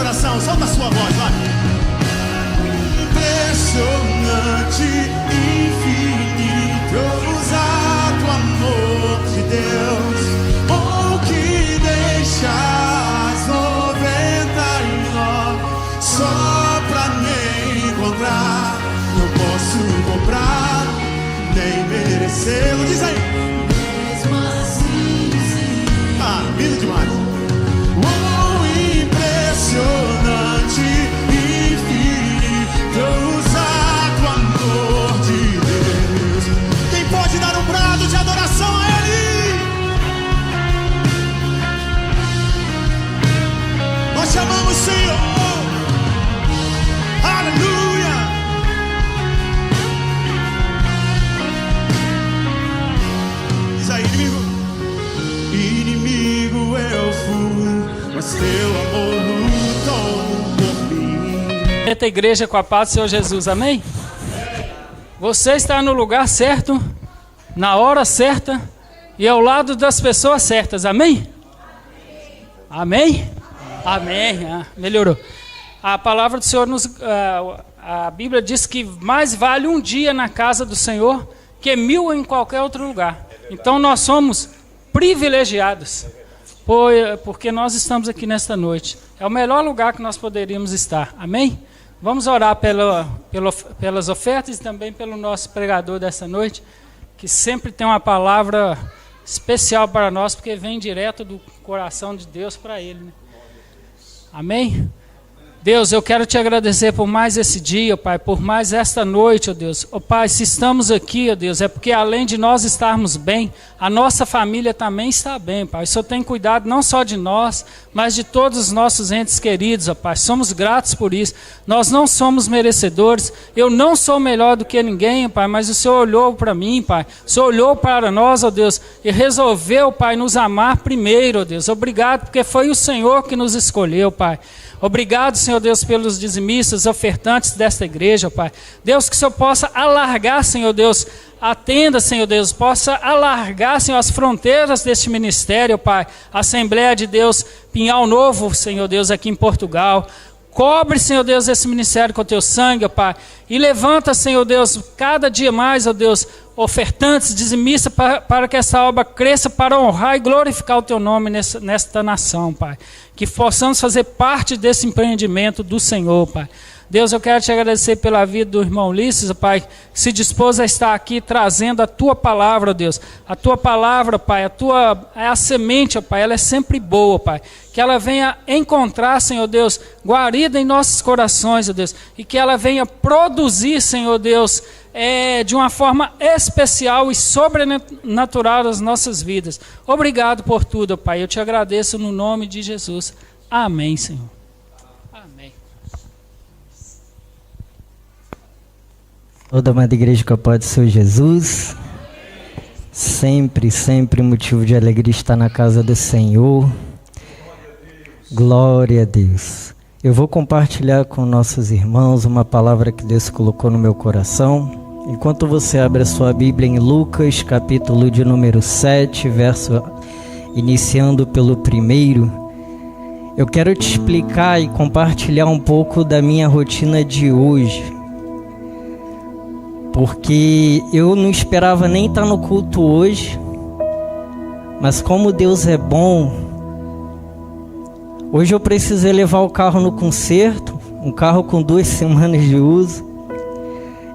adoração, solta a sua voz, vai. Impressionante, infinito, ousado amor de Deus, o que deixa as 99 só pra me encontrar. Não posso comprar, nem merecê-lo. Diz aí. Mesmo assim, sim. Ah, lindo demais. Impressionante, infinito, ousado amor de Deus. Quem pode dar um brado de adoração a Ele? Nós chamamos o Senhor. Aleluia. Diz aí, inimigo eu fui, mas teu amor lutou por mim. Eita, igreja, com a paz do Senhor Jesus, amém? Você está no lugar certo, na hora certa e ao lado das pessoas certas, amém? Amém? Amém. Ah, melhorou. A palavra do Senhor a Bíblia diz que mais vale um dia na casa do Senhor que 1000 em qualquer outro lugar. Então nós somos privilegiados, porque nós estamos aqui nesta noite. É o melhor lugar que nós poderíamos estar, amém? Vamos orar pelas ofertas e também pelo nosso pregador dessa noite, que sempre tem uma palavra especial para nós, porque vem direto do coração de Deus para ele, né? Amém? Deus, eu quero te agradecer por mais esse dia, Pai, por mais esta noite, ó Deus. Ó Pai, se estamos aqui, ó Deus, é porque além de nós estarmos bem, a nossa família também está bem, Pai. O Senhor tem cuidado não só de nós, mas de todos os nossos entes queridos, ó Pai. Somos gratos por isso. Nós não somos merecedores. Eu não sou melhor do que ninguém, Pai, mas o Senhor olhou para mim, Pai. O Senhor olhou para nós, ó Deus, e resolveu, Pai, nos amar primeiro, ó Deus. Obrigado, porque foi o Senhor que nos escolheu, Pai. Obrigado, Senhor Deus, pelos dizimistas, ofertantes desta igreja, Pai. Deus, que o Senhor possa alargar, Senhor Deus, a tenda, Senhor Deus, possa alargar, Senhor, as fronteiras deste ministério, Pai. Assembleia de Deus, Pinhal Novo, Senhor Deus, aqui em Portugal. Cobre, Senhor Deus, esse ministério com o teu sangue, ó Pai. E levanta, Senhor Deus, cada dia mais, ó Deus, ofertantes, dizimistas, para que essa obra cresça, para honrar e glorificar o teu nome nesta nação, Pai. Que possamos fazer parte desse empreendimento do Senhor, Pai. Deus, eu quero te agradecer pela vida do irmão Ulisses, Pai, que se dispôs a estar aqui trazendo a tua palavra, Deus. A tua palavra, Pai, é a semente, Pai, ela é sempre boa, Pai. Que ela venha encontrar, Senhor Deus, guarida em nossos corações, Deus. E que ela venha produzir, Senhor Deus, de uma forma especial e sobrenatural as nossas vidas. Obrigado por tudo, Pai. Eu te agradeço no nome de Jesus. Amém, Senhor. Amém. Toda amada igreja que pode ser Jesus. Sempre, sempre motivo de alegria estar na casa do Senhor. Glória a Deus. Eu vou compartilhar com nossos irmãos uma palavra que Deus colocou no meu coração. Enquanto você abre a sua Bíblia em Lucas, capítulo de número 7, iniciando pelo 1, eu quero te explicar e compartilhar um pouco da minha rotina de hoje. Porque eu não esperava nem estar no culto hoje, mas como Deus é bom, hoje eu precisei levar o carro no conserto, um carro com 2 semanas de uso,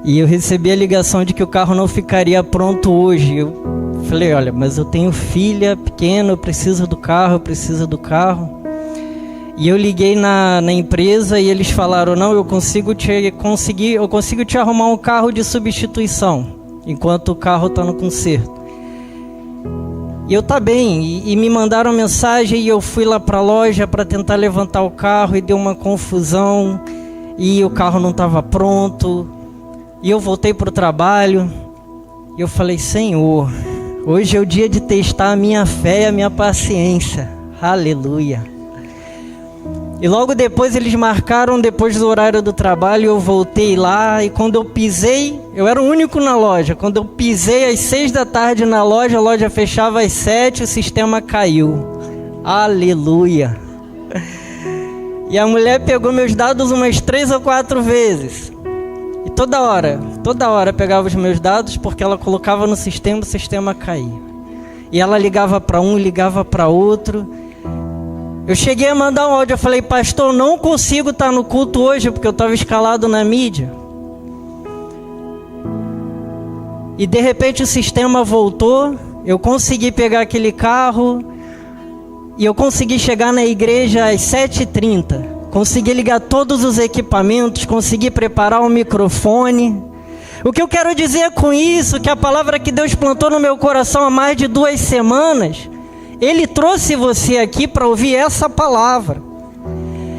e eu recebi a ligação de que o carro não ficaria pronto hoje. Eu falei, olha, mas eu tenho filha pequena, eu preciso do carro, E eu liguei na empresa e eles falaram, não, eu consigo te arrumar um carro de substituição, enquanto o carro está no conserto. E eu tá bem, e me mandaram mensagem e eu fui lá para a loja para tentar levantar o carro e deu uma confusão, e o carro não estava pronto, e eu voltei para o trabalho, e eu falei, Senhor, hoje é o dia de testar a minha fé e a minha paciência, aleluia. E logo depois eles marcaram, depois do horário do trabalho, eu voltei lá, e quando eu pisei, eu era o único na loja, quando eu pisei às 6 da tarde na loja, a loja fechava às 7, o sistema caiu, aleluia. E a mulher pegou meus dados umas 3 ou 4 vezes. E toda hora pegava os meus dados, porque ela colocava no sistema, o sistema caía. E ela ligava para um, ligava para outro. Eu cheguei a mandar um áudio, eu falei: pastor, não consigo estar no culto hoje, porque eu estava escalado na mídia. E de repente o sistema voltou, eu consegui pegar aquele carro, e eu consegui chegar na igreja às 7h30. Consegui ligar todos os equipamentos, consegui preparar o microfone. O que eu quero dizer com isso, que a palavra que Deus plantou no meu coração há mais de 2 semanas, Ele trouxe você aqui para ouvir essa palavra.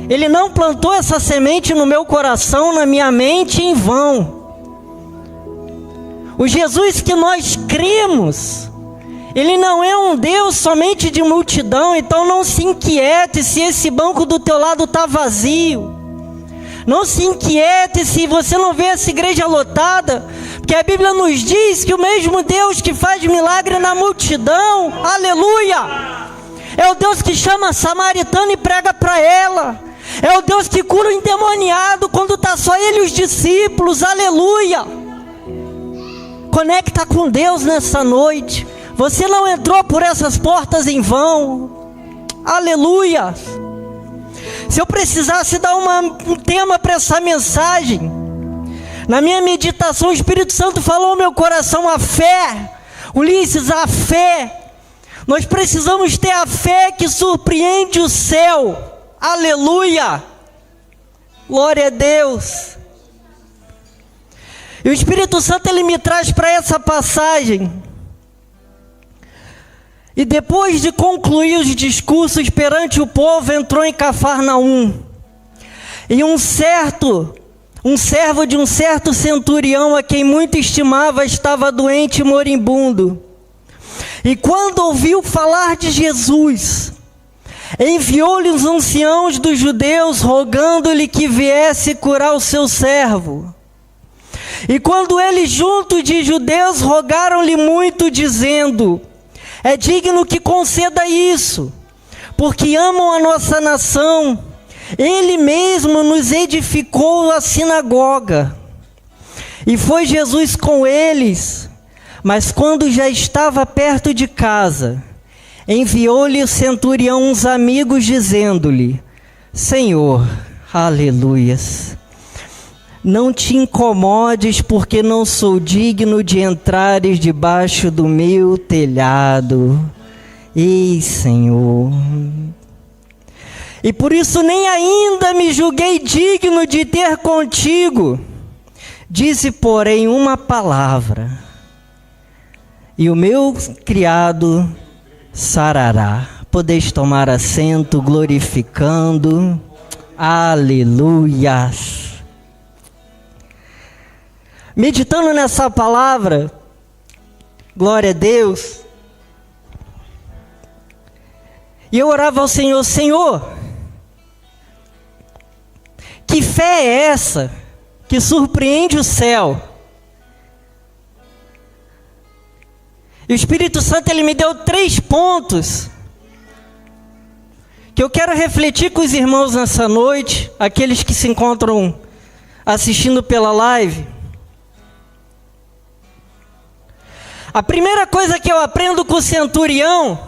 Ele não plantou essa semente no meu coração, na minha mente, em vão. O Jesus que nós cremos, Ele não é um Deus somente de multidão. Então não se inquiete se esse banco do teu lado está vazio. Não se inquiete se você não vê essa igreja lotada, porque a Bíblia nos diz que o mesmo Deus que faz milagre na multidão, aleluia, é o Deus que chama a samaritana e prega para ela. É o Deus que cura o endemoniado quando está só ele e os discípulos, aleluia. Conecta com Deus nessa noite. Você não entrou por essas portas em vão, aleluia. Se eu precisasse dar um tema para essa mensagem, na minha meditação o Espírito Santo falou ao meu coração: a fé. Ulisses, a fé. Nós precisamos ter a fé que surpreende o céu, aleluia, glória a Deus. E o Espírito Santo, ele me traz para essa passagem. E depois de concluir os discursos perante o povo, entrou em Cafarnaum. E um servo de um certo centurião, a quem muito estimava, estava doente e moribundo. E quando ouviu falar de Jesus, enviou-lhe os anciãos dos judeus, rogando-lhe que viesse curar o seu servo. E quando eles, junto de judeus, rogaram-lhe muito, dizendo: é digno que conceda isso, porque amam a nossa nação. Ele mesmo nos edificou a sinagoga. E foi Jesus com eles, mas quando já estava perto de casa, enviou-lhe o centurião uns amigos, dizendo-lhe: Senhor, aleluias, não te incomodes, porque não sou digno de entrares debaixo do meu telhado. Ei, Senhor. E por isso nem ainda me julguei digno de ter contigo. Disse, porém, uma palavra, e o meu criado sarará. Podeis tomar assento, glorificando. Aleluias. Meditando nessa palavra, glória a Deus, e eu orava ao Senhor: Senhor, que fé é essa que surpreende o céu? E o Espírito Santo, ele me deu 3 pontos que eu quero refletir com os irmãos nessa noite, aqueles que se encontram assistindo pela live. A primeira coisa que eu aprendo com o centurião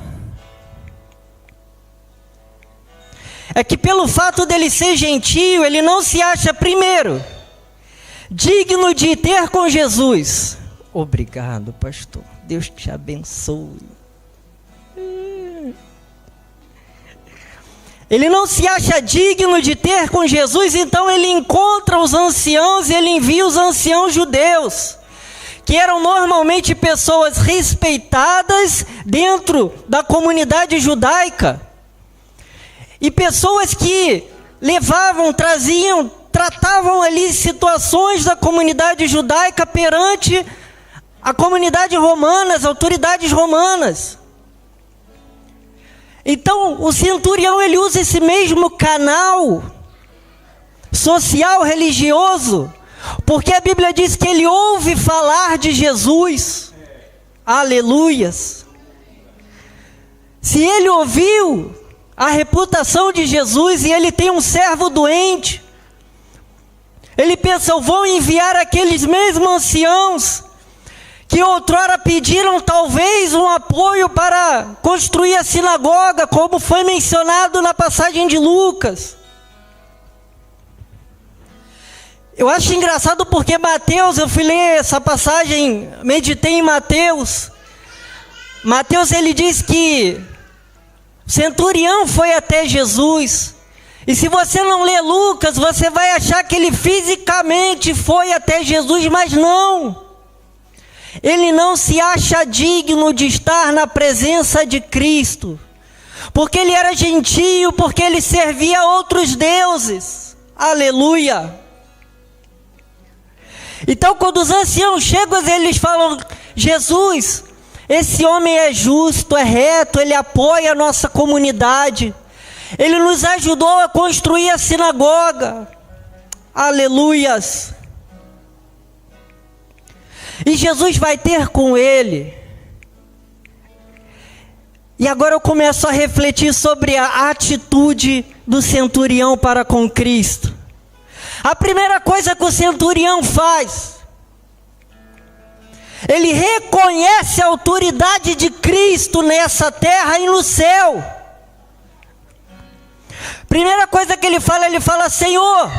é que, pelo fato dele ser gentio, ele não se acha, primeiro, digno de ter com Jesus. Obrigado, pastor. Deus te abençoe. Ele não se acha digno de ter com Jesus, então ele encontra os anciãos e ele envia os anciãos judeus, que eram normalmente pessoas respeitadas dentro da comunidade judaica, e pessoas que tratavam ali situações da comunidade judaica perante a comunidade romana, as autoridades romanas. Então o centurião, ele usa esse mesmo canal social, religioso, porque a Bíblia diz que ele ouve falar de Jesus. Aleluias. Se ele ouviu, a reputação de Jesus e ele tem um servo doente. Ele pensa, eu vou enviar aqueles mesmos anciãos que outrora pediram talvez um apoio para construir a sinagoga, como foi mencionado na passagem de Lucas. Eu acho engraçado porque Mateus, eu fui ler essa passagem, meditei em Mateus. Mateus, ele diz que o centurião foi até Jesus. E se você não ler Lucas, você vai achar que ele fisicamente foi até Jesus, mas não. Ele não se acha digno de estar na presença de Cristo, porque ele era gentio, porque ele servia a outros deuses. Aleluia! Então, quando os anciãos chegam, eles falam, Jesus, esse homem é justo, é reto, ele apoia a nossa comunidade, ele nos ajudou a construir a sinagoga. Aleluias! E Jesus vai ter com ele. E agora eu começo a refletir sobre a atitude do centurião para com Cristo. A primeira coisa que o centurião faz, ele reconhece a autoridade de Cristo nessa terra e no céu. Primeira coisa que ele fala, Senhor,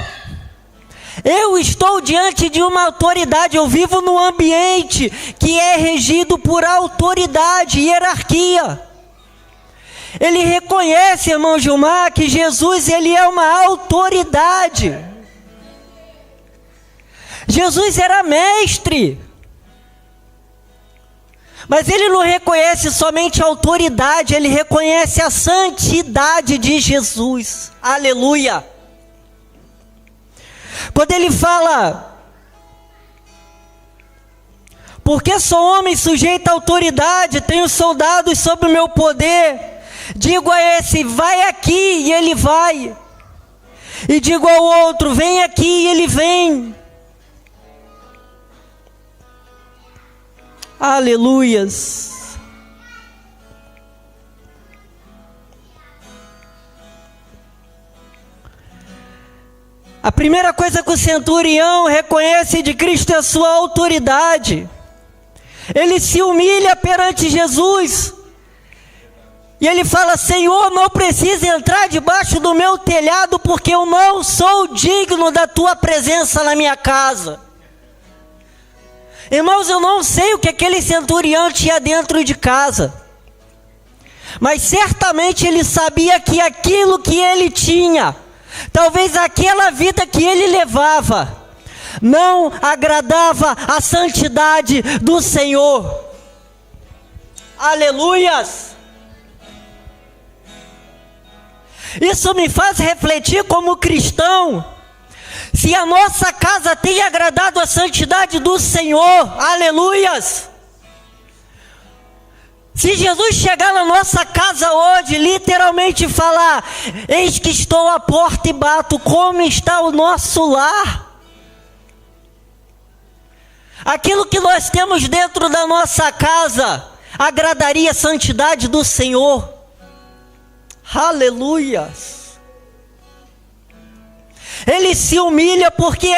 eu estou diante de uma autoridade, eu vivo num ambiente que é regido por autoridade e hierarquia. Ele reconhece, irmão Gilmar, que Jesus, ele é uma autoridade. Jesus era mestre, mas ele não reconhece somente a autoridade, ele reconhece a santidade de Jesus. Aleluia! Quando ele fala, porque sou homem sujeito à autoridade, tenho soldados sob o meu poder, digo a esse, vai aqui, e ele vai. E digo ao outro, vem aqui, e ele vem. Aleluias. A primeira coisa que o centurião reconhece de Cristo é a sua autoridade. Ele se humilha perante Jesus. E ele fala, Senhor, não precisa entrar debaixo do meu telhado, porque eu não sou digno da tua presença na minha casa. Irmãos, eu não sei o que aquele centurião tinha dentro de casa, mas certamente ele sabia que aquilo que ele tinha, talvez aquela vida que ele levava, não agradava a santidade do Senhor. Aleluias! Isso me faz refletir como cristão, se a nossa casa tem agradado a santidade do Senhor. Aleluias! Se Jesus chegar na nossa casa hoje, literalmente falar, eis que estou à porta e bato, como está o nosso lar? Aquilo que nós temos dentro da nossa casa, agradaria a santidade do Senhor? Aleluias! Ele se humilha, porque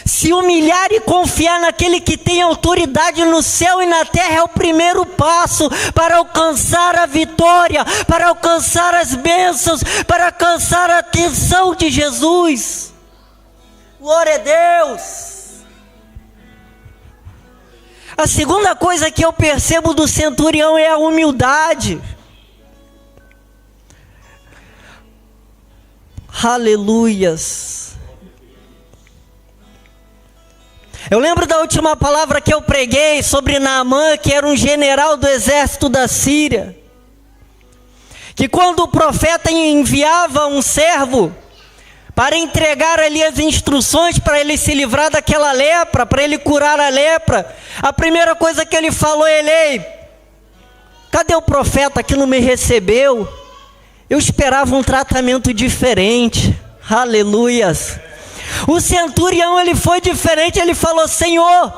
se humilhar e confiar naquele que tem autoridade no céu e na terra é o primeiro passo para alcançar a vitória, para alcançar as bênçãos, para alcançar a atenção de Jesus. Glória a Deus! A segunda coisa que eu percebo do centurião é a humildade. Aleluias! Eu lembro da última palavra que eu preguei sobre Naamã, que era um general do exército da Síria, que quando o profeta enviava um servo para entregar ali as instruções para ele se livrar daquela lepra, para ele curar a lepra, a primeira coisa que ele falou, ele, cadê o profeta que não me recebeu? Eu esperava um tratamento diferente. Aleluias! O centurião, ele foi diferente, ele falou, Senhor,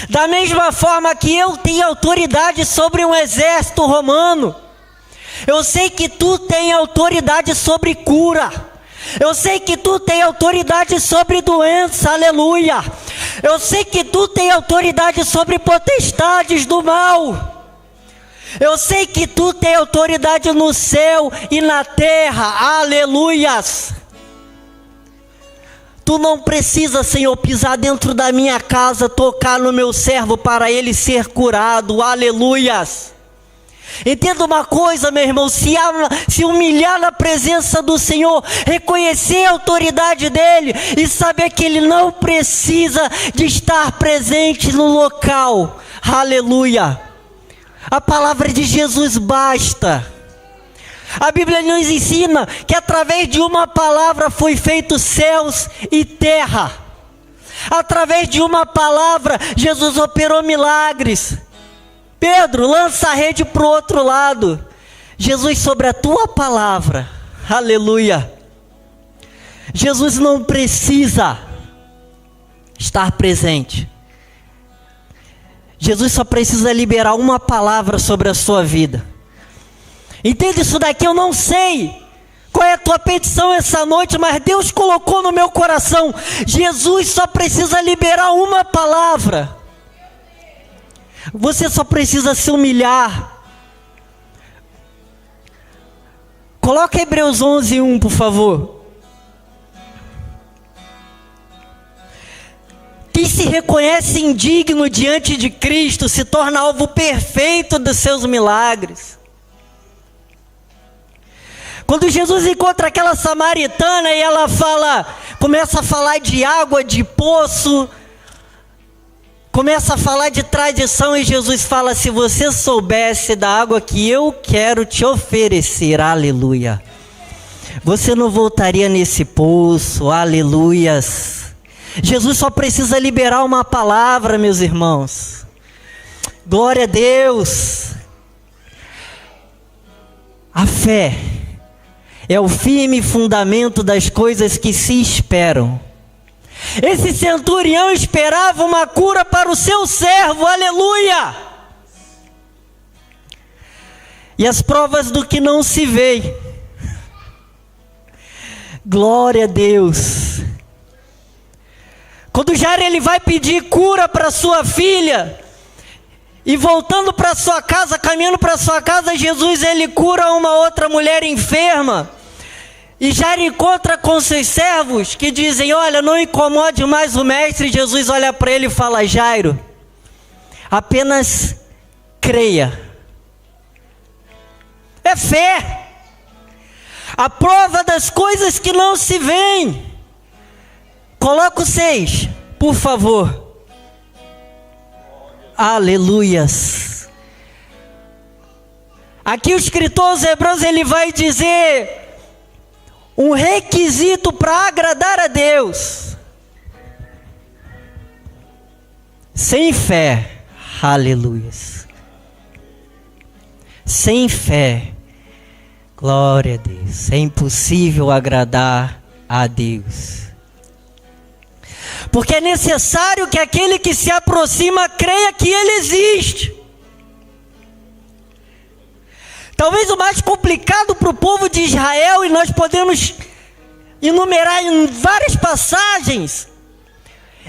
da mesma forma que eu tenho autoridade sobre um exército romano, Eu sei que tu tem autoridade sobre cura. Eu sei que tu tem autoridade sobre doença, aleluia. Eu sei que tu tem autoridade sobre potestades do mal. Eu sei que tu tem autoridade no céu e na terra, aleluias. Tu não precisa, Senhor, pisar dentro da minha casa, tocar no meu servo para ele ser curado, aleluias. Entenda uma coisa, meu irmão, se humilhar na presença do Senhor, reconhecer a autoridade dEle e saber que Ele não precisa de estar presente no local, aleluia. A palavra de Jesus basta. A Bíblia nos ensina que através de uma palavra foi feito céus e terra. Através de uma palavra, Jesus operou milagres. Pedro, lança a rede para o outro lado. Jesus, sobre a tua palavra, aleluia. Jesus não precisa estar presente. Jesus só precisa liberar uma palavra sobre a sua vida. Entende isso daqui? Eu não sei qual é a tua petição essa noite, mas Deus colocou no meu coração. Jesus só precisa liberar uma palavra. Você só precisa se humilhar. Coloca Hebreus 11:1, por favor. Quem se reconhece indigno diante de Cristo se torna alvo perfeito dos seus milagres. Quando Jesus encontra aquela samaritana e ela começa a falar de água, de poço, começa a falar de tradição, e Jesus fala: se você soubesse da água que eu quero te oferecer, aleluia, você não voltaria nesse poço, aleluias. Jesus só precisa liberar uma palavra, meus irmãos. Glória a Deus. A fé é o firme fundamento das coisas que se esperam. Esse centurião esperava uma cura para o seu servo, aleluia. E as provas do que não se vê. Glória a Deus. Quando Jairo ele vai pedir cura para sua filha, e voltando para sua casa, caminhando para sua casa, Jesus ele cura uma outra mulher enferma. E Jairo encontra com seus servos que dizem: olha, não incomode mais o mestre. Jesus olha para ele e fala: Jairo, apenas creia. É fé. A prova das coisas que não se veem. Coloca o 6, por favor. Aleluias. Aqui o escritor aos Hebreus ele vai dizer um requisito para agradar a Deus. Sem fé, aleluias. Sem fé, glória a Deus, é impossível agradar a Deus. Porque é necessário que aquele que se aproxima creia que Ele existe. Talvez o mais complicado para o povo de Israel, e nós podemos enumerar em várias passagens,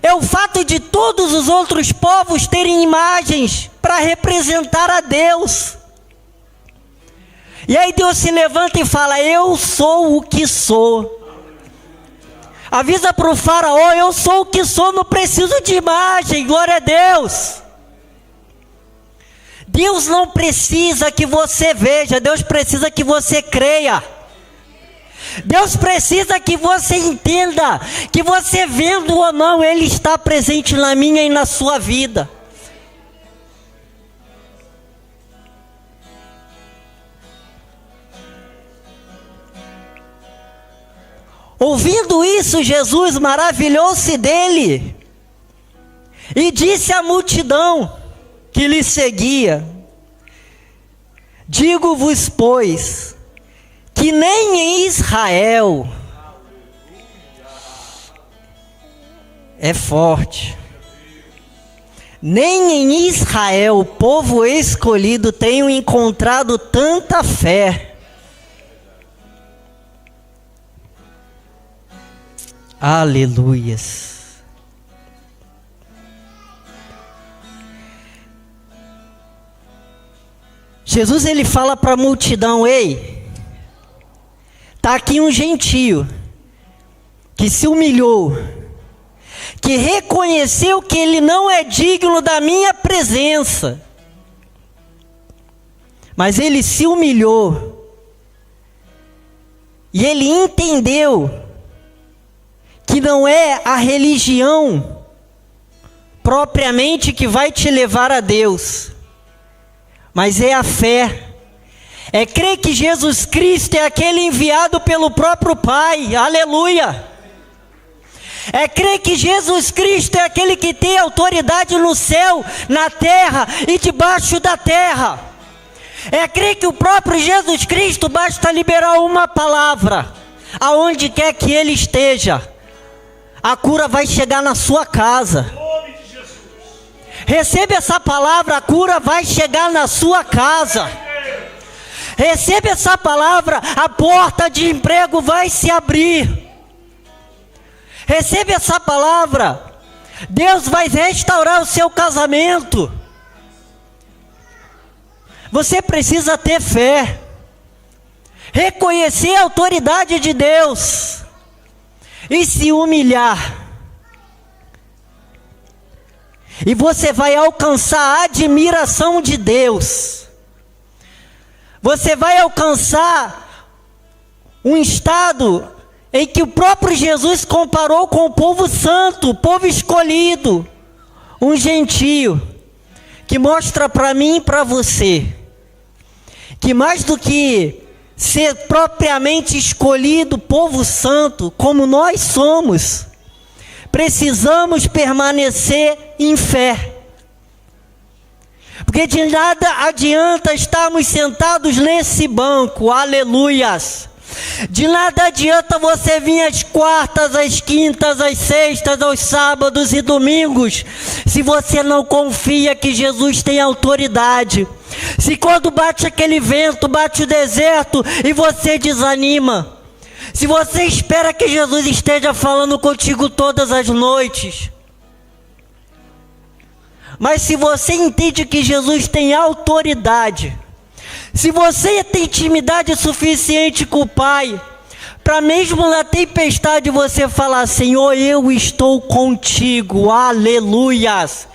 é o fato de todos os outros povos terem imagens para representar a Deus. E aí Deus se levanta e fala: eu sou o que sou. Avisa para o faraó: eu sou o que sou, não preciso de imagem, glória a Deus. Deus não precisa que você veja, Deus precisa que você creia. Deus precisa que você entenda, que você vendo ou não, Ele está presente na minha e na sua vida. Ouvindo isso, Jesus maravilhou-se dele e disse à multidão que lhe seguia: digo-vos, pois, que nem em Israel é forte, nem em Israel, o povo escolhido, tenho encontrado tanta fé. Aleluias. Jesus, ele fala para a multidão: ei, tá aqui um gentio que se humilhou, que reconheceu que ele não é digno da minha presença, mas ele se humilhou e ele entendeu que não é a religião propriamente que vai te levar a Deus, mas é a fé. É crer que Jesus Cristo é aquele enviado pelo próprio Pai. Aleluia. É crer que Jesus Cristo é aquele que tem autoridade no céu, na terra e debaixo da terra. É crer que o próprio Jesus Cristo basta liberar uma palavra, aonde quer que ele esteja, a cura vai chegar na sua casa. Receba essa palavra, a cura vai chegar na sua casa. Receba essa palavra, a porta de emprego vai se abrir. Receba essa palavra, Deus vai restaurar o seu casamento. Você precisa ter fé, reconhecer a autoridade de Deus e se humilhar. E você vai alcançar a admiração de Deus. Você vai alcançar um estado em que o próprio Jesus comparou com o povo santo, o povo escolhido, um gentio, que mostra para mim e para você, que mais do que ser propriamente escolhido, povo santo, como nós somos, precisamos permanecer em fé. Porque de nada adianta estarmos sentados nesse banco, aleluias. De nada adianta você vir às quartas, às quintas, às sextas, aos sábados e domingos, se você não confia que Jesus tem autoridade. Se quando bate aquele vento, bate o deserto e você desanima. Se você espera que Jesus esteja falando contigo todas as noites. Mas se você entende que Jesus tem autoridade, se você tem intimidade suficiente com o Pai, para mesmo na tempestade você falar: Senhor, eu estou contigo, aleluias.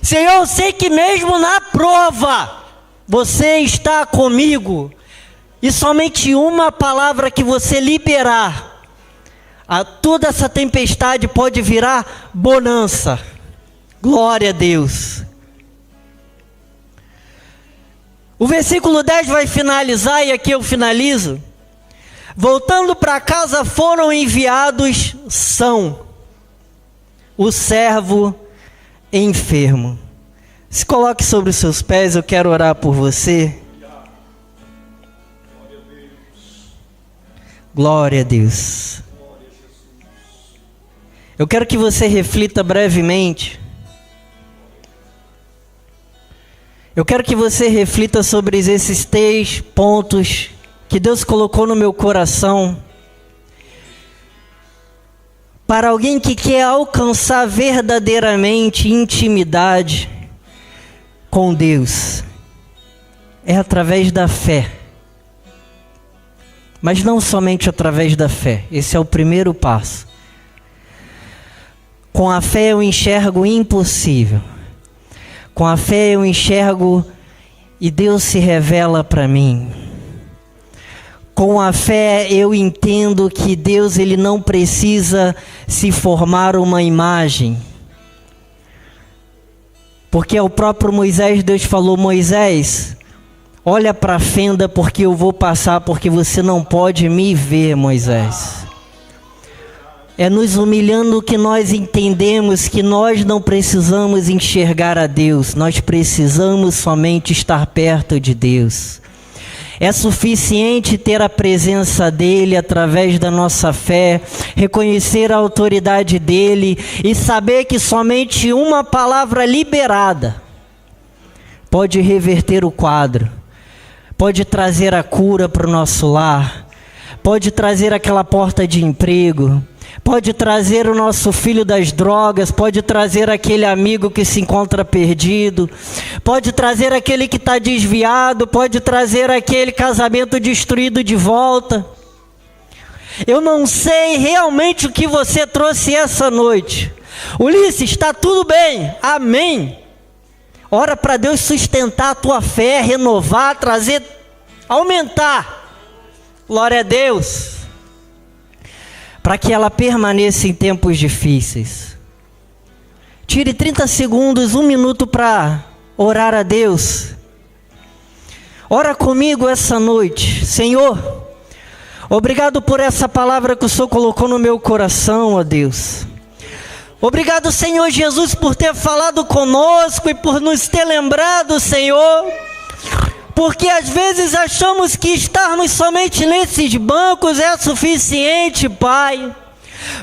Senhor, eu sei que mesmo na prova, você está comigo. E somente uma palavra que você liberar, toda essa tempestade pode virar bonança. Glória a Deus. O versículo 10 vai finalizar, e aqui eu finalizo. Voltando para casa foram enviados são o servo enfermo. Se coloque sobre os seus pés, eu quero orar por você. Glória a Deus. Eu quero que você reflita brevemente. Eu quero que você reflita sobre esses 3 pontos que Deus colocou no meu coração. Para alguém que quer alcançar verdadeiramente intimidade com Deus, é através da fé. Mas não somente através da fé, esse é o primeiro passo. Com a fé eu enxergo o impossível. Com a fé eu enxergo e Deus se revela para mim. Com a fé eu entendo que Deus, ele não precisa se formar uma imagem. Porque ao próprio Moisés, Deus falou: Moisés, olha para a fenda porque eu vou passar, porque você não pode me ver, Moisés. É nos humilhando que nós entendemos que nós não precisamos enxergar a Deus, nós precisamos somente estar perto de Deus. É suficiente ter a presença dEle através da nossa fé, reconhecer a autoridade dEle e saber que somente uma palavra liberada pode reverter o quadro, pode trazer a cura para o nosso lar, pode trazer aquela porta de emprego, pode trazer o nosso filho das drogas, pode trazer aquele amigo que se encontra perdido, pode trazer aquele que está desviado, pode trazer aquele casamento destruído de volta. Eu não sei realmente o que você trouxe essa noite. Ulisses, está tudo bem, amém. Ora para Deus sustentar a tua fé, renovar, trazer, aumentar. Glória a Deus. Para que ela permaneça em tempos difíceis. Tire 30 segundos, 1 minuto para orar a Deus. Ora comigo essa noite. Senhor, obrigado por essa palavra que o Senhor colocou no meu coração, ó Deus. Obrigado, Senhor Jesus, por ter falado conosco e por nos ter lembrado, Senhor. Porque às vezes achamos que estarmos somente nesses bancos é suficiente, Pai,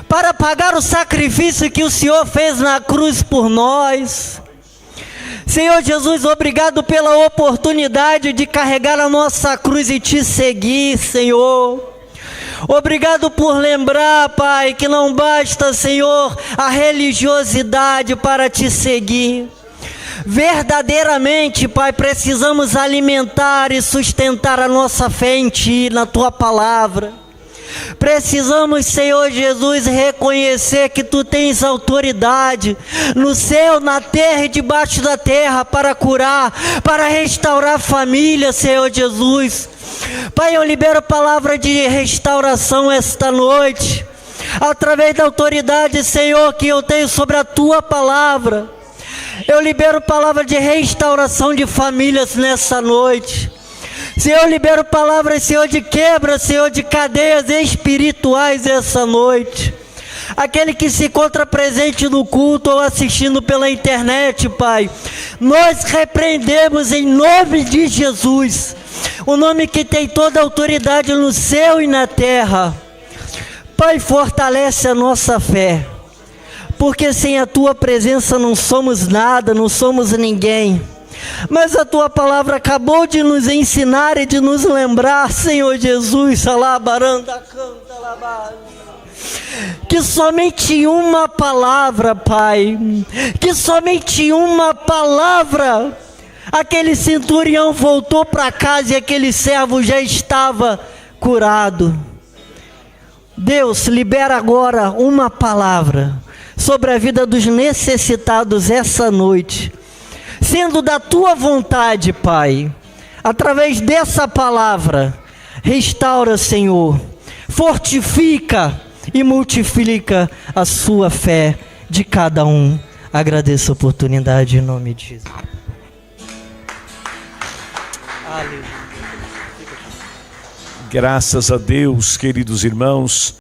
para pagar o sacrifício que o Senhor fez na cruz por nós. Senhor Jesus, obrigado pela oportunidade de carregar a nossa cruz e te seguir, Senhor. Obrigado por lembrar, Pai, que não basta, Senhor, a religiosidade para te seguir. Verdadeiramente, Pai, precisamos alimentar e sustentar a nossa fé em Ti, na Tua palavra. Precisamos, Senhor Jesus, reconhecer que Tu tens autoridade no céu, na terra e debaixo da terra para curar, para restaurar a família, Senhor Jesus. Pai, eu libero a palavra de restauração esta noite, através da autoridade, Senhor, que eu tenho sobre a Tua palavra. Eu libero palavra de restauração de famílias nessa noite. Senhor, eu libero palavras, Senhor, de quebra, Senhor, de cadeias espirituais essa noite. Aquele que se encontra presente no culto ou assistindo pela internet, Pai, nós repreendemos em nome de Jesus, o nome que tem toda a autoridade no céu e na terra. Pai, fortalece a nossa fé. Porque sem a Tua presença não somos nada, não somos ninguém. Mas a Tua palavra acabou de nos ensinar e de nos lembrar, Senhor Jesus, que somente uma palavra, Pai, que somente uma palavra, aquele centurião voltou para casa e aquele servo já estava curado. Deus, libera agora uma palavra sobre a vida dos necessitados essa noite, sendo da Tua vontade, Pai, através dessa palavra, restaura, Senhor, fortifica e multiplica a sua fé de cada um. Agradeço a oportunidade em nome de Jesus. Aleluia. Graças a Deus, queridos irmãos.